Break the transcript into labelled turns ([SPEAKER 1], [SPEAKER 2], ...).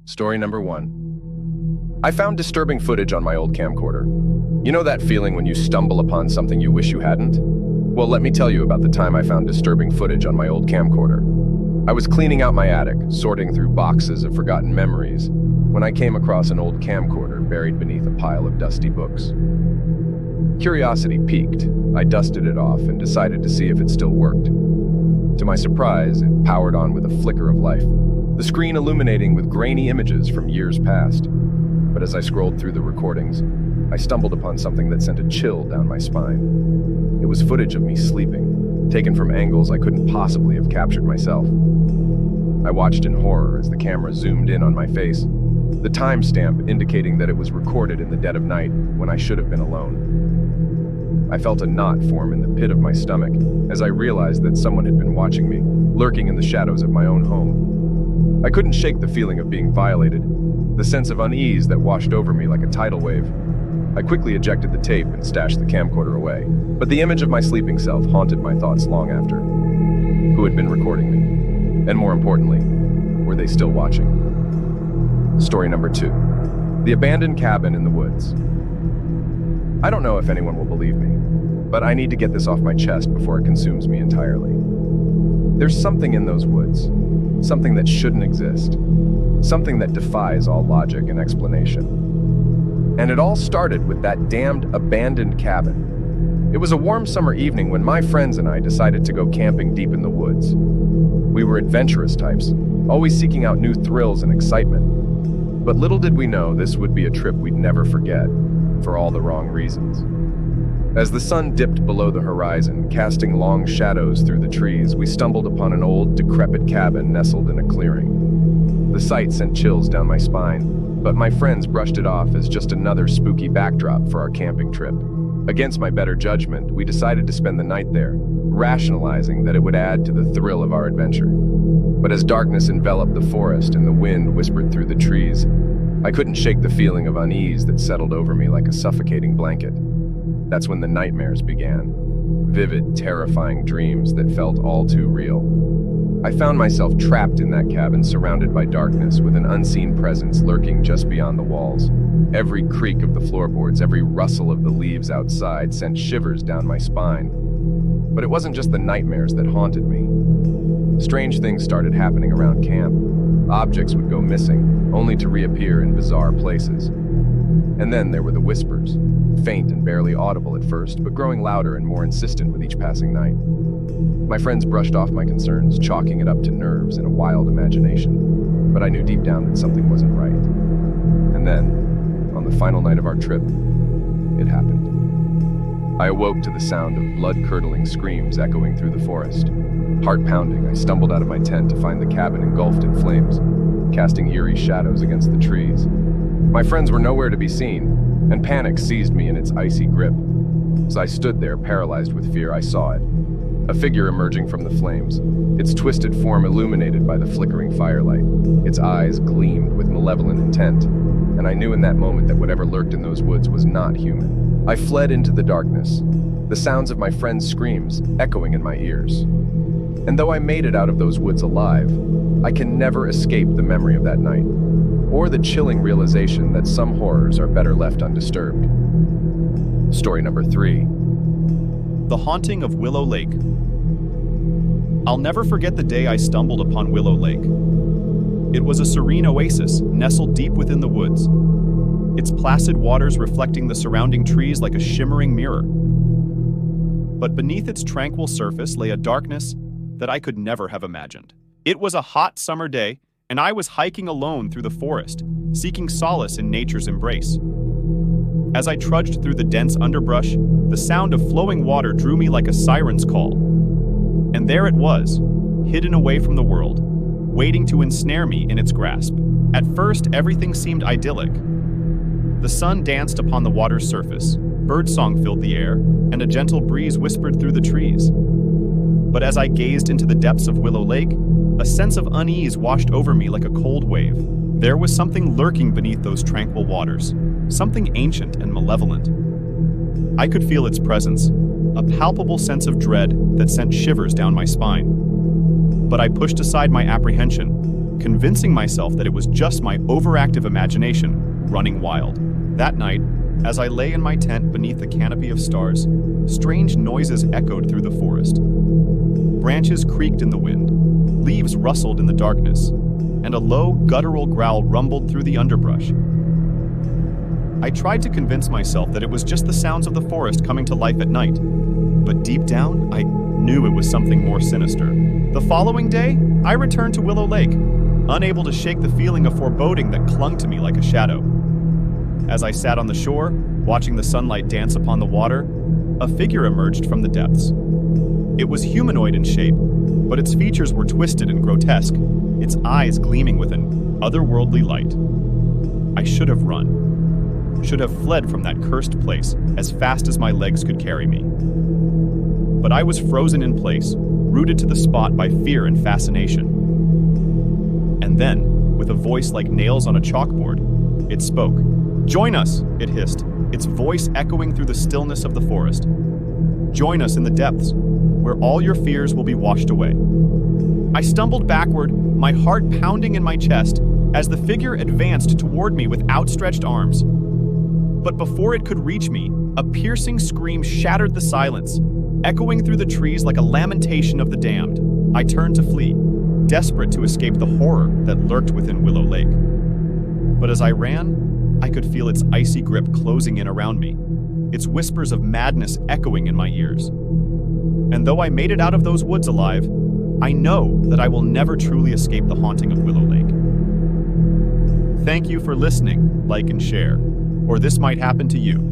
[SPEAKER 1] Story number 1. I found disturbing footage on my old camcorder. You know that feeling when you stumble upon something you wish you hadn't? Well, let me tell you about the time I found disturbing footage on my old camcorder. I was cleaning out my attic, sorting through boxes of forgotten memories, when I came across an old camcorder buried beneath a pile of dusty books. Curiosity piqued. I dusted it off and decided to see if it still worked. To my surprise, it powered on with a flicker of life, the screen illuminating with grainy images from years past. But as I scrolled through the recordings, I stumbled upon something that sent a chill down my spine. It was footage of me sleeping, taken from angles I couldn't possibly have captured myself. I watched in horror as the camera zoomed in on my face, the timestamp indicating that it was recorded in the dead of night when I should have been alone. I felt a knot form in the pit of my stomach as I realized that someone had been watching me, lurking in the shadows of my own home. I couldn't shake the feeling of being violated, the sense of unease that washed over me like a tidal wave. I quickly ejected the tape and stashed the camcorder away, but the image of my sleeping self haunted my thoughts long after. Who had been recording me? And more importantly, were they still watching? Story number 2. The abandoned cabin in the woods. I don't know if anyone will believe me, but I need to get this off my chest before it consumes me entirely. There's something in those woods, something that shouldn't exist, something that defies all logic and explanation. And it all started with that damned abandoned cabin. It was a warm summer evening when my friends and I decided to go camping deep in the woods. We were adventurous types, always seeking out new thrills and excitement. But little did we know this would be a trip we'd never forget, for all the wrong reasons. As the sun dipped below the horizon, casting long shadows through the trees, we stumbled upon an old, decrepit cabin nestled in a clearing. The sight sent chills down my spine, but my friends brushed it off as just another spooky backdrop for our camping trip. Against my better judgment, we decided to spend the night there, rationalizing that it would add to the thrill of our adventure. But as darkness enveloped the forest and the wind whispered through the trees, I couldn't shake the feeling of unease that settled over me like a suffocating blanket. That's when the nightmares began. Vivid, terrifying dreams that felt all too real. I found myself trapped in that cabin, surrounded by darkness, with an unseen presence lurking just beyond the walls. Every creak of the floorboards, every rustle of the leaves outside sent shivers down my spine. But it wasn't just the nightmares that haunted me. Strange things started happening around camp. Objects would go missing, only to reappear in bizarre places. And then there were the whispers, faint and barely audible at first, but growing louder and more insistent with each passing night. My friends brushed off my concerns, chalking it up to nerves and a wild imagination. But I knew deep down that something wasn't right. And then, on the final night of our trip, it happened. I awoke to the sound of blood-curdling screams echoing through the forest. Heart pounding, I stumbled out of my tent to find the cabin engulfed in flames, casting eerie shadows against the trees. My friends were nowhere to be seen, and panic seized me in its icy grip. As I stood there, paralyzed with fear, I saw it. A figure emerging from the flames, its twisted form illuminated by the flickering firelight. Its eyes gleamed with malevolent intent, and I knew in that moment that whatever lurked in those woods was not human. I fled into the darkness, the sounds of my friends' screams echoing in my ears. And though I made it out of those woods alive, I can never escape the memory of that night, or the chilling realization that some horrors are better left undisturbed. Story number 3.
[SPEAKER 2] The Haunting of Willow Lake. I'll never forget the day I stumbled upon Willow Lake. It was a serene oasis nestled deep within the woods, its placid waters reflecting the surrounding trees like a shimmering mirror. But beneath its tranquil surface lay a darkness that I could never have imagined. It was a hot summer day, and I was hiking alone through the forest, seeking solace in nature's embrace. As I trudged through the dense underbrush, the sound of flowing water drew me like a siren's call. And there it was, hidden away from the world, waiting to ensnare me in its grasp. At first, everything seemed idyllic. The sun danced upon the water's surface, birdsong filled the air, and a gentle breeze whispered through the trees. But as I gazed into the depths of Willow Lake, a sense of unease washed over me like a cold wave. There was something lurking beneath those tranquil waters, something ancient and malevolent. I could feel its presence, a palpable sense of dread that sent shivers down my spine. But I pushed aside my apprehension, convincing myself that it was just my overactive imagination running wild. That night, as I lay in my tent beneath a canopy of stars, strange noises echoed through the forest. Branches creaked in the wind, leaves rustled in the darkness, and a low, guttural growl rumbled through the underbrush. I tried to convince myself that it was just the sounds of the forest coming to life at night, but deep down, I knew it was something more sinister. The following day, I returned to Willow Lake, unable to shake the feeling of foreboding that clung to me like a shadow. As I sat on the shore, watching the sunlight dance upon the water, a figure emerged from the depths. It was humanoid in shape, but its features were twisted and grotesque, its eyes gleaming with an otherworldly light. I should have run, should have fled from that cursed place as fast as my legs could carry me. But I was frozen in place, rooted to the spot by fear and fascination. And then, with a voice like nails on a chalkboard, it spoke. "Join us," it hissed, its voice echoing through the stillness of the forest. "Join us in the depths, where all your fears will be washed away." I stumbled backward, my heart pounding in my chest, as the figure advanced toward me with outstretched arms. But before it could reach me, a piercing scream shattered the silence, echoing through the trees like a lamentation of the damned. I turned to flee, desperate to escape the horror that lurked within Willow Lake. But as I ran, I could feel its icy grip closing in around me, its whispers of madness echoing in my ears. And though I made it out of those woods alive, I know that I will never truly escape the haunting of Willow Lake. Thank you for listening, like and share, or this might happen to you.